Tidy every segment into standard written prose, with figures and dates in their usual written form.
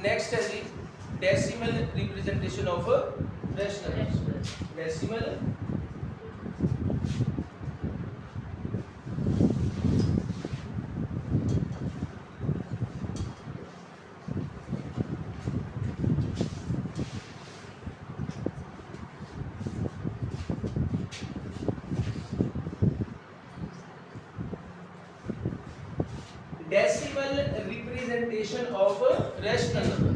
Next है जी decimal representation of rational numbers. Decimal decimal representation of rational number.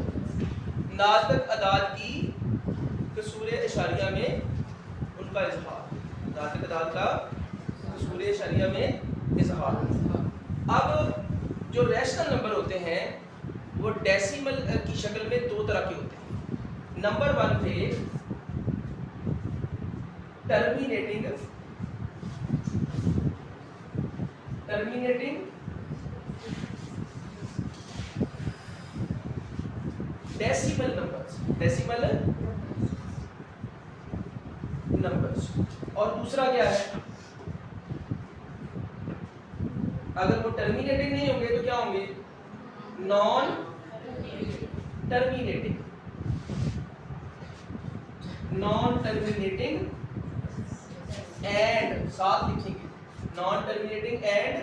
नातक अदाद की कसूर इशारिया में उनका इजहार। नातक अदाद का कसूर इशारिया में इजहार। अब जो रैशनल नंबर होते हैं वो डेसिमल की शक्ल में दो तरह के होते हैं। नंबर 1 थे टर्मिनेटिंग डेसिमल नंबर्स। और दूसरा क्या है, अगर वो टर्मिनेटिंग नहीं होंगे तो क्या होंगे, नॉन टर्मिनेटिंग एंड, साथ लिखेंगे, non terminating and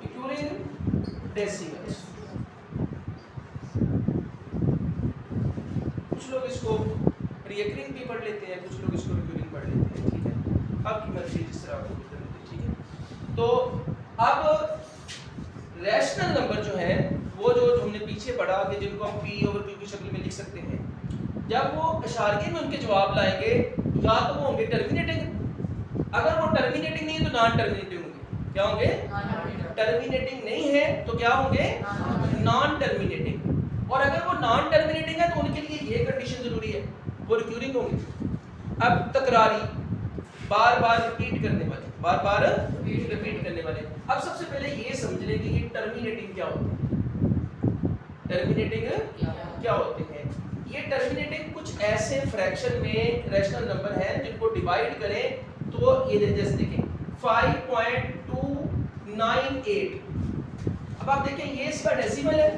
recurring decimals. कुछ लोग इसको रिकरिंग भी पढ़ लेते हैं, कुछ लोग इसको रिकरिंग पढ़ लेते हैं, ठीक है, आपकी मर्जी जिस तरह आपको पसंद है, ठीक है। तो अब रैशनल नंबर जो है वो जो हमने पीछे पढ़ा कि जिनको हम p ओवर q की शक्ल में लिख सकते हैं, जब वो इशारे में उनके जवाब लाएंगे या तो वो होंगे टर्मिनेटिंग, अगर वो टर्मिनेटिंग नहीं है तो नॉन टर्मिनेटिंग होंगे। क्या होंगे, टर्मिनेटिंग नहीं है तो क्या होंगे, नॉन टर्मिनेटिंग। और अगर वो नॉन टर्मिनेटिंग है तो उनके लिए ये कंडीशन जरूरी है, वो रिकरिंग होंगे। अब तकरारी, बार बार रिपीट करने वाले, बार बार रिपीट करने वाले। अब सबसे पहले ये समझ लें कि ये टर्मिनेटिंग क्या होते हैं। टर्मिनेटिंग क्या होते हैं, ये टर्मिनेटिंग कुछ ऐसे फ्रैक्शन में रैशनल नंबर हैं जिनको डिवाइड करें तो ये जैसे देखें 5.298। अब आप देखें ये इसका डेसिमल है,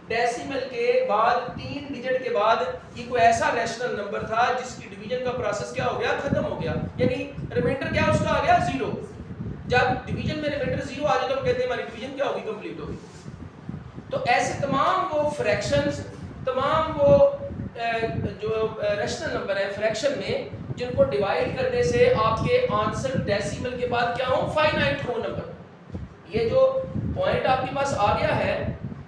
डेसिमल के बाद 3 डिजिट के बाद ये कोई ऐसा रैशनल नंबर था जिसकी डिवीजन का प्रोसेस क्या हो गया, खत्म हो गया, यानी रिमाइंडर क्या उसका आ गया 0। जब डिवीजन में रिमाइंडर 0 आ जाए तो हम कहते हैं हमारी डिवीजन क्या होगी, कंप्लीट होगी। तो ऐसे तमाम वो फ्रैक्शंस, तमाम वो जो रैशनल नंबर है फ्रैक्शन में, जिनको डिवाइड करने से आपके आंसर डेसिमल के बाद क्या हो, फाइनाइट हो नंबर। ये जो पॉइंट आपके पास आ गया है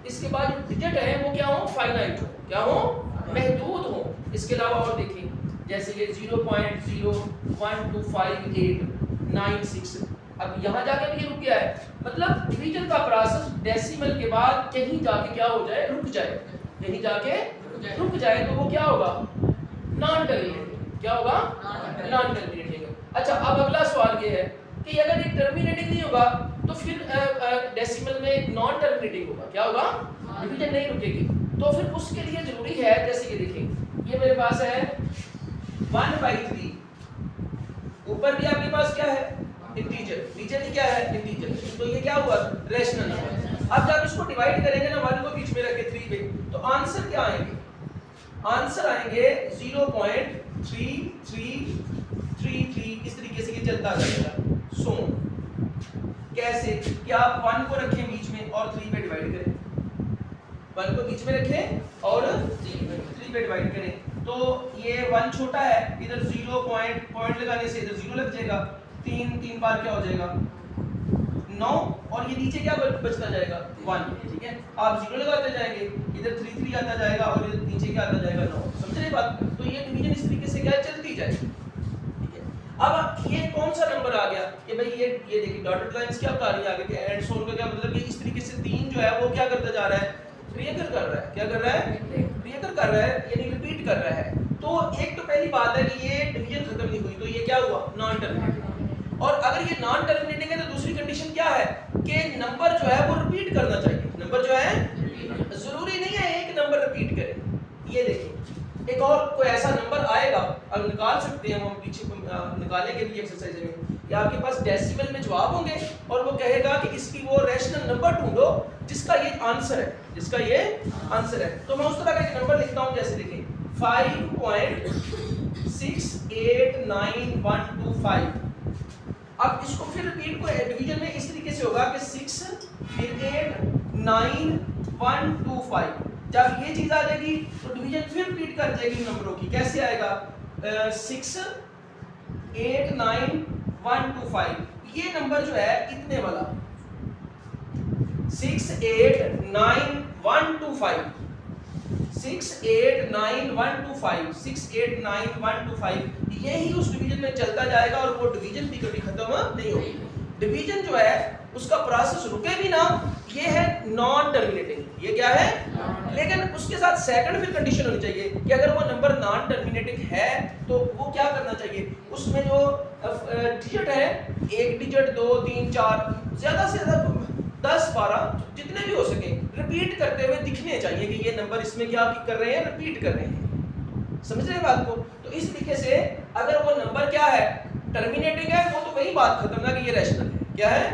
इसके बाद जो डिजिट है वो क्या हो, फाइनाइट हो, क्या हो, महदूद हो। इसके अलावा और देखें जैसे ये 0.0125896। अब यहाँ जाके भी ये रुक गया है, मतलब डिवीजन का प्रोसेस डेसिमल के बाद कहीं जाके क्या हो जाए, रुक जाए, कहीं जाके रुक जाए तो वो क्या होगा, नॉन टर्मिनेटिंग। क्या होगा, नॉन टर्मिनेटिंग। अच्छा अब अगला सवाल ये है कि अगर ये टर्मिनेटिंग नहीं होगा तो फिर डेसिमल में नॉन टर्मिनेटिंग होगा, क्या होगा, डिवीजन नहीं रुकेगी। तो फिर उसके लिए जरूरी है, जैसे ये देखें ये मेरे पास है 1/3, ऊपर भी आपके पास क्या है, इंटीजर, नीचे भी क्या है, इंटीजर, तो ये क्या हुआ, रैशनल नंबर। अब जब इसको डिवाइड करेंगे ना 1 को बीच में रख के 3 पे, तो आंसर क्या आएंगे, आंसर आएंगे 0.3333, इस तरीके से ये चलता जाएगा। सो कैसे कि आप 1 को रखें बीच में और 3 पे डिवाइड करें, 1 को बीच में रखें और 3 पे डिवाइड करें, तो ये 1 छोटा है, इधर 0 पॉइंट लगाने से इधर 0 लग जाएगा, 3 बार क्या हो जाएगा 9, और ये नीचे क्या बचता जाएगा 1, ठीक है। आप 0 लगाते जाएंगे, इधर 3 आता जाएगा और इधर नीचे क्या आता जाएगा 9, समझ रहे बात। तो ये डिवीजन इस तरीके से क्या चलती जाएगी, ठीक है। अब ये कौन सा नंबर आ गया, ये भाई ये देखिए डॉटेड लाइंस क्या बता रही है आगे के, एंड सोन का क्या मतलब कि इस तरीके से 3 जो है वो क्या करता जा रहा है, रिकर कर रहा है, क्या कर रहा है, रिकर कर रहा है, यानी रिपीट कर रहा है। तो एक तो पहली बात है कि ये डिवीजन खत्म नहीं हुई, तो ये क्या हुआ, नॉन टर्मिनेटिंग। और अगर ये नॉन टर्मिनेटिंग है तो दूसरी कंडीशन क्या है कि नंबर जो है वो रिपीट करना चाहिए, नंबर जो है जरूरी नहीं है एक नंबर रिपीट करे। ये देखिए एक और कोई ऐसा नंबर आएगा, अब निकाल सकते हैं हम पीछे निकालेंगे भी एक्सरसाइज में, ये आपके पास डेसिमल में जवाब होंगे और वो कहेगा कि इसकी वो रैशनल नंबर ढूंढो जिसका ये आंसर है, जिसका ये आंसर है। तो मैं उस तरह का एक नंबर लिखता हूं, जैसे देखें 5.689125। अब इसको फिर रिपीट को डिवीजन में इस तरीके से होगा कि 6 फिर 8 9 1 2 5। जब ये चीज आ जाएगी तो डिवीजन फिर रिपीट कर जाएगी नंबरों की। कैसे आएगा? 6 8 9 1 2 5। ये नंबर जो है इतने वाला 6 8 9 1 2 5 6 8 9 1 2 5 6 8 9 1 2 5, यही उस डिवीजन में चलता जाएगा और वो डिवीजन भी कभी खत्म नहीं होगी। डिवीजन जो है उसका प्रोसेस रुके भी ना, ये है नॉन टर्मिनेटिंग। ये क्या है? लेकिन उसके साथ सेकंड फिर कंडीशन होनी चाहिए कि अगर वो नंबर नॉन टर्मिनेटिंग है तो वो क्या करना चाहिए, उसमें जो डिजिट है, एक डिजिट 2 3 4 ज्यादा से ज्यादा 10 12 जितने भी हो सके रिपीट करते हुए दिखने चाहिए कि ये नंबर इसमें क्या कर रहे हैं, रिपीट कर रहे हैं। समझ रहे हैं बात को? तो इस तरीके से अगर वो नंबर क्या है, टर्मिनेटिंग है, वो तो वही बात खत्म ना कि ये रैशनल है। क्या है?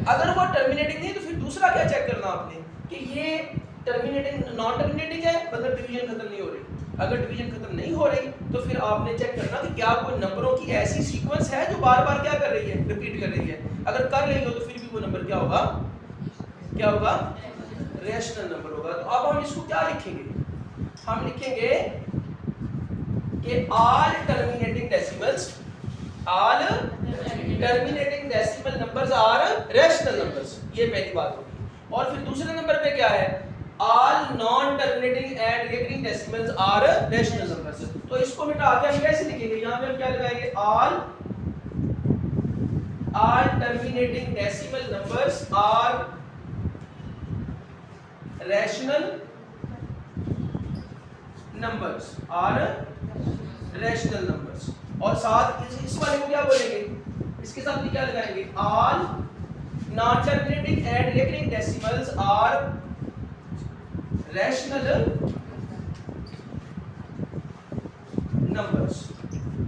अगर वो टर्मिनेटिंग नहीं तो फिर दूसरा क्या चेक करना आपने कि ये टर्मिनेटिंग नॉन टर्मिनेटिंग है, मतलब डिवीजन खत्म नहीं हो रही। अगर डिवीजन खत्म नहीं हो रही तो फिर आपने चेक करना कि क्या कोई नंबरों की ऐसी सीक्वेंस है जो बार-बार क्या कर रही है, रिपीट कर रही है। अगर कर रही हो तो फिर भी वो नंबर क्या होगा, क्या होगा? रैशनल नंबर होगा। तो अब हम इसको क्या लिखेंगे? हम लिखेंगे कि all terminating decimals numbers are rational numbers। ये पहली बात होगी। और फिर दूसरे नंबर पे क्या है? all non terminating and recurring decimals are rational numbers। तो इसको मिटा के हम कैसे लिखेंगे? यहाँ पे हम क्या लगाएंगे? all terminating decimal numbers are rational numbers और साथ इस वाले को क्या बोलेंगे? इसके साथ भी क्या लगाएंगे? all non terminating and recurring decimals are rational numbers।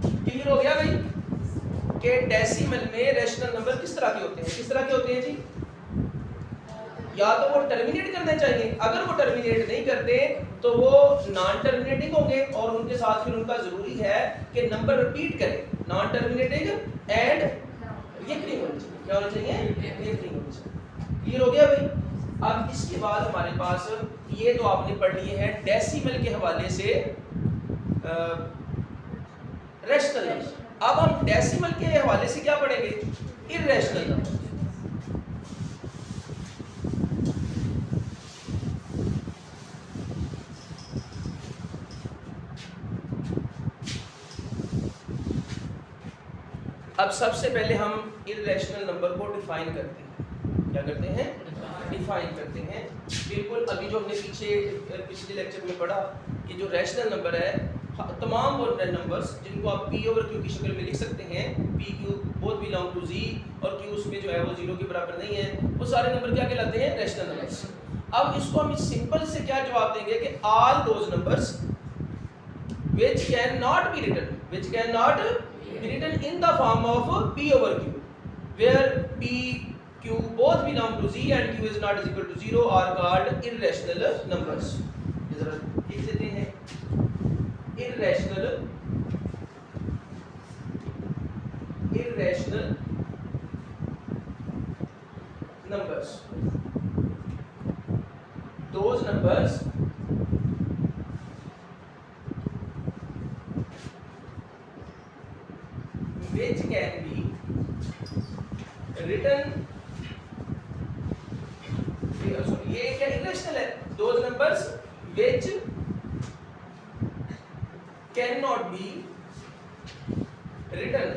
Clear हो गया भाई कि डेसिमल में रैशनल नंबर किस तरह के होते हैं? किस तरह के होते हैं जी? या तो वो टर्मिनेट करने चाहिए, अगर वो टर्मिनेट नहीं करते तो वो नॉन टर्मिनेटिंग होंगे और उनके साथ फिर उनका जरूरी है कि नंबर रिपीट करें। नॉन टर्मिनेटिंग एंड रिकरिंग होनी चाहिए। क्या होना चाहिए? रिकरिंग होनी चाहिए। क्लियर हो गया भाई? अब इसके बाद हमारे पास ये तो आपने पढ़ लिए हैं डेसिमल के हवाले से रैशनल नंबर। अब हम डेसिमल के हवाले से क्या पढ़ेंगे? Irrational number. अब सबसे पहले हम इररेशनल नंबर को डिफाइन करते हैं। क्या करते हैं? डिफाइन करते हैं। बिल्कुल अभी जो हमने पिछले लेक्चर में पढ़ा कि जो रैशनल नंबर है, तमाम वो नंबर्स जिनको आप p ओवर q की शक्ल में लिख सकते हैं, p q both belong to z और q उसमें जो है वो 0 के बराबर नहीं है, वो सारे नंबर क्या कहलाते हैं? Rational numbers. अब इसको हम सिंपल से क्या जवाब देंगे कि all those numbers which cannot be written in the form of p over q, where p q both belong to z and q is not equal to 0 are called irrational numbers। जरा लिख लेते हैं irrational numbers, those numbers which can be written, ये क्या irrational है? those numbers which cannot be written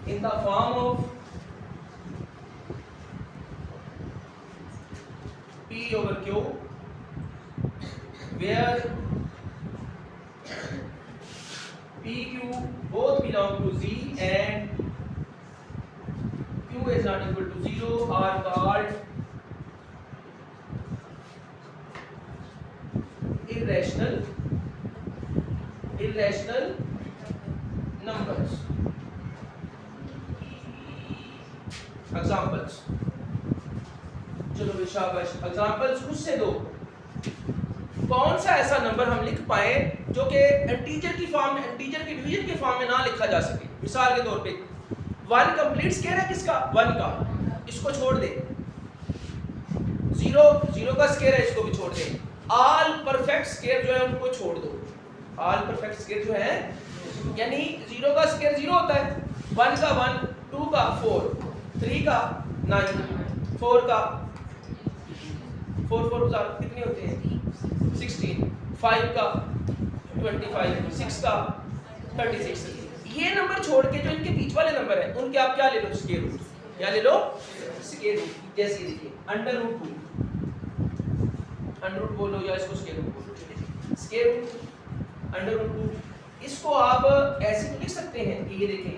in the form of p over q, where p q both belong to z and q is not equal to 0 are called irrational numbers. Examples. चलो भी शाबाश, examples खुद से दो। कौन सा ऐसा number हम लिख पाए जो कि इंटीजर की फॉर्म में, इंटीजर की डिवीजन की फॉर्म में ना लिखा जा सके। मिसाल के तौर पे 1 कंप्लीट स्केयर है किसका, 1 का, इसको छोड़ दे। 0 का स्केयर है, इसको भी छोड़ दे। ऑल परफेक्ट स्केयर जो है उनको छोड़ दो। ऑल परफेक्ट स्केयर जो है, यानी 0 का स्केयर 0 होता है, 1 का 1, 2 का 4, 3 का 9, 4 का 4 कितने होते हैं 16, 5 का 25, 6 का 36। ये नंबर छोड़ के जो इनके बीच वाले नंबर है उनके आप क्या ले लो, स्क्वायर रूट। क्या ले लो, स्क्वायर रूट। जैसे देखिए √2, अंडर रूट बोलो या इसको स्क्वायर रूट बोलो, स्क्वायर रूट √2। इसको आप ऐसे तो लिख सकते हैं कि ये देखें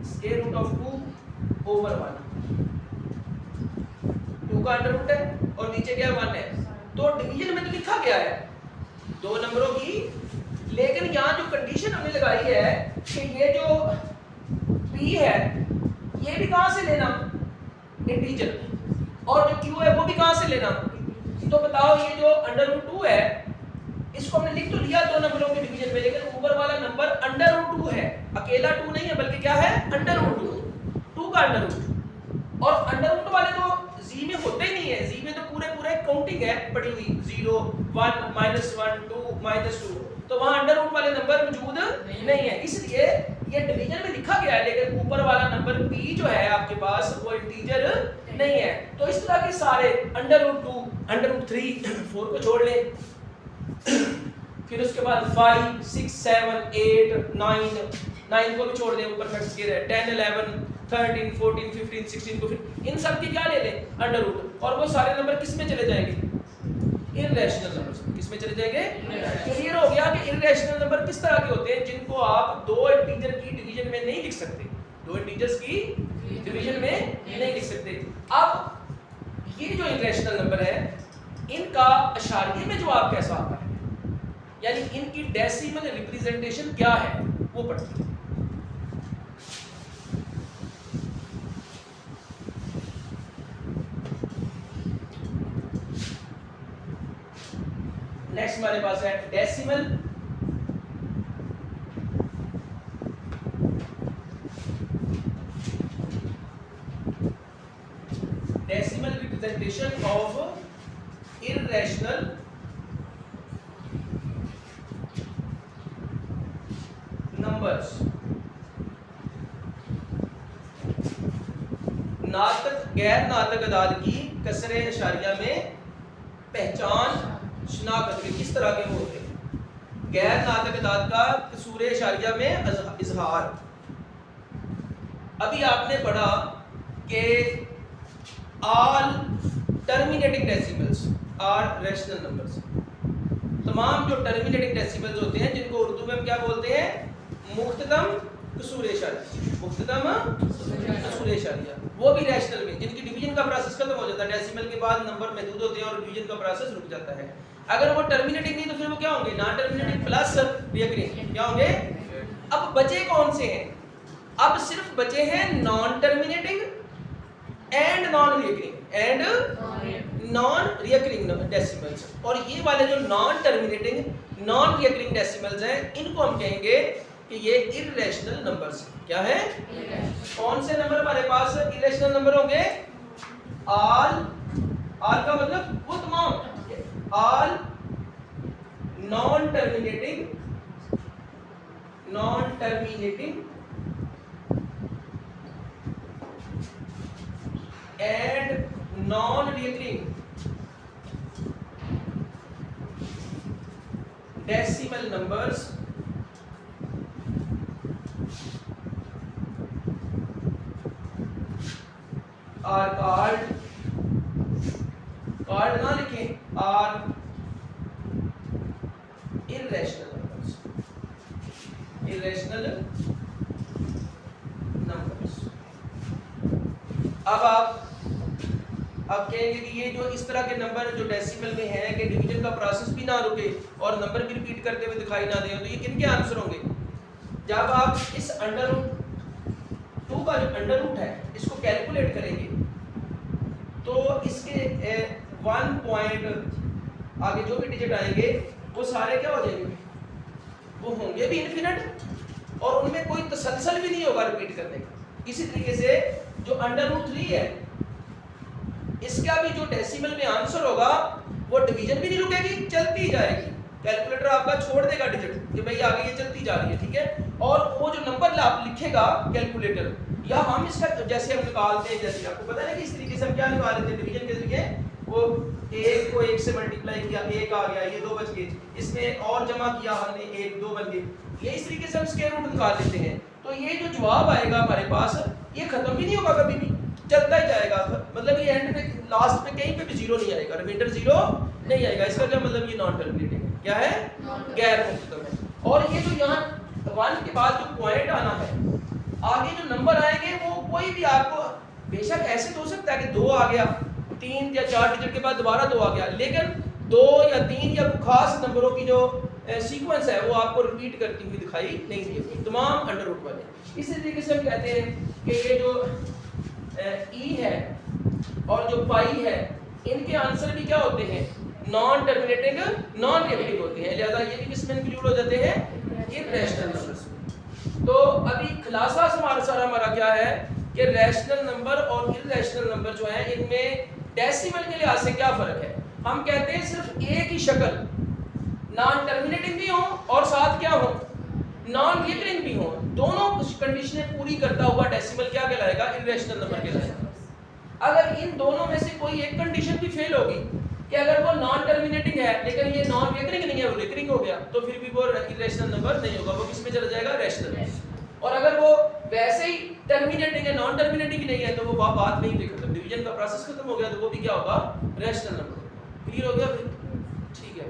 स्क्वायर रूट ऑफ 2/1, 2 का अंडर रूट है और नीचे क्या 1 है, तो डिवीजन में तो लिखा गया है दो नंबरों की, लेकिन यहाँ जो कंडीशन हमने लगाई है कि ये जो p है ये भी कहाँ से लेना, इंटीजर, और जो q है वो भी कहाँ से लेना। तो बताओ ये जो √2 है इसको हमने लिख तो लिया दो नंबरों के डिवीजन में, लेकिन ऊपर वाला नंबर √2 है, अकेला 2 नहीं है बल्कि क्या है √2, 2 का अंडर रूट। और अंडर रूट वाले तो जी में होते ही नहीं है, जी में तो पूरे काउंटिंग है पड़ी हुई, 0 1 -1 2 -2, तो वहां अंडर रूट वाले नंबर मौजूद नहीं है, इसलिए ये डिवीजन में लिखा गया है, लेकिन ऊपर वाला नंबर p जो है आपके पास वो इंटीजर नहीं है। तो इस तरह के सारे √2, √3, 4 को छोड़ लें, फिर उसके बाद 5 6 7 8 9 को भी छोड़ दें, ऊपर परफेक्ट स्केयर है, 10 11 13 14 15 16 को फिर इन सब की क्या ले लें, अंडर रूट, और वो सारे नंबर किस में चले जाएंगे, इररेशनल नंबर्स। किस में चले जाएंगे, क्लियर हो गया कि इररेशनल नंबर किस तरह के होते हैं जिनको आप दो इंटीजर की डिवीजन में नहीं लिख सकते, दो इंटीजर्स की डिवीजन में नहीं लिख सकते। अब ये जो इररेशनल नंबर है इनका अशारिये में जवाब कैसा आता है, यानी इनकी डेसिमल रिप्रेजेंटेशन क्या है वो पढ़ते हैं। नेक्स्ट हमारे पास है decimal representation of irrational numbers. नातक गैर नातक अदाद की कसरे इशारिया में पहचान शनाख्त के किस तरह के होते हैं। गैर नातक अदाद का कसूर इशारिया में इजहार। अभी आपने पढ़ा कि all terminating decimals are rational numbers. तमाम जो टर्मिनेटिंग डेसिमल्स होते हैं जिनको उर्दू में हम क्या बोलते हैं, मुख्ततम कसूर इशारिया, मुख्ततम कसूर इशारिया, वो भी रैशनल में, जिनकी डिवीजन का प्रोसेस खत्म हो जाता है, डेसिमल के बाद नंबर महदूद होते हैं और डिवीजन का प्रोसेस रुक जाता है। अगर वो टर्मिनेटिंग नहीं तो फिर वो क्या होंगे, नॉन टर्मिनेटिंग प्लस रिकरिंग, क्या होंगे। अब बचे कौन से हैं, अब सिर्फ बचे हैं non terminating and non recurring decimals. और ये वाले जो non terminating non recurring decimals हैं इनको हम कहेंगे कि ये इररेशनल नंबर्स हैं। क्या है, कौन से नंबर हमारे पास इररेशनल नंबर होंगे, ऑल का मतलब वो तमाम, all non terminating and non recurring decimal numbers are called ना लिखें, आर इररेशनल नंबर्स। अब कहेंगे कि ये जो इस तरह के नंबर जो डेसिमल में हैं कि डिवीजन का प्रोसेस भी ना रुके और नंबर भी रिपीट करते हुए दिखाई ना दे, तो ये किनके आंसर होंगे, जब आप इस अंडर रूट 2 का जो अंडर रूट है इसको कैलकुलेट करेंगे तो इसके 1 पॉइंट आगे जो भी डिजिट आएंगे वो सारे क्या हो जाएंगे, वो होंगे भी इन्फिनिट और उनमें कोई तसलसल भी नहीं होगा रिपीट करने का। इसी तरीके से जो अंडर रूट 3 है इसका भी जो डेसिमल में आंसर होगा वो डिवीजन भी नहीं रुकेगी, चलती जाएगी। कैलकुलेटर आपका छोड़ देगा डिजिट कि भाई आगे ये चलती जा रही है, ठीक है। और वो जो नंबर आप लिखेगा कैलकुलेटर, या हम इसका जैसे हम निकालते हैं, जैसे आपको पता है ना कि इस तरीके से हम क्या निकाल लेते हैं डिवीजन के जरिए, वो 1 को 1 से मल्टीप्लाई किया 1 आ गया, ये 2 बच गए, इसमें और जमा किया हमने 1 2 बन गए, ये इस तरीके से हम स्क्वायर रूट निकाल लेते हैं। तो ये जो जवाब आएगा हमारे पास ये खत्म भी नहीं होगा, कभी भी चलता ही जाएगा। मतलब ये एंड पे लास्ट पे कहीं पे भी जीरो नहीं आएगा, रिमाइंडर जीरो नहीं आएगा। इसका क्या मतलब, ये नॉन टर्मिनेटिंग है, क्या है, गैर मुख्तम है। और ये जो यहाँ 1 के बाद जो पॉइंट आना है, आगे जो नंबर आएंगे वो कोई भी आपको, बेशक ऐसे तो हो सकता है कि 2 आ गया, 3 या 4 डिजिट के बाद दोबारा 2 आ गया, लेकिन 2 या 3 या खास नंबरों की जो सीक्वेंस है वो आपको रिपीट करती हुई दिखाई नहीं देगी, तमाम अंडर रूट वाले। इसी तरीके से हम कहते हैं कि ये जो ई है और जो पाई है, इनके आंसर भी क्या होते हैं, नॉन टर्मिनेटिंग नॉन नेगेटिव होते हैं, लिहाजा ये भी किसमें इंक्लूड हो जाते हैं, इररेशनल नंबर्स में। तो अभी खुलासा हमारा क्या है कि रैशनल नंबर और इररेशनल नंबर जो है इनमें डेसिमल के लिहाज से क्या फर्क है। हम कहते हैं सिर्फ एक ही शक्ल, नॉन टर्मिनेटिंग भी हो और साथ क्या हो, नॉन रिकरिंग भी हो, दोनों कंडीशनें पूरी करता हुआ डेसिमल क्या कहलाएगा, इररेशनल नंबर कहलाएगा। अगर इन दोनों में से कोई एक कंडीशन भी फेल होगी कि अगर वो नॉन टर्मिनेटिंग है लेकिन ये नॉन रिकरिंग नहीं है, वो रिकरिंग हो गया, तो फिर भी वो इररेशनल नंबर नहीं होगा, वो किस में चला जाएगा, रैशनल में। और अगर वो वैसे ही टर्मिनेटिंग है, नॉन टर्मिनेटिंग नहीं है, तो वो बात नहीं भी खत्म, डिवीजन का प्रोसेस खत्म हो गया, तो वो भी क्या होगा, रैशनल नंबर। क्लियर हो गया भाई, ठीक है।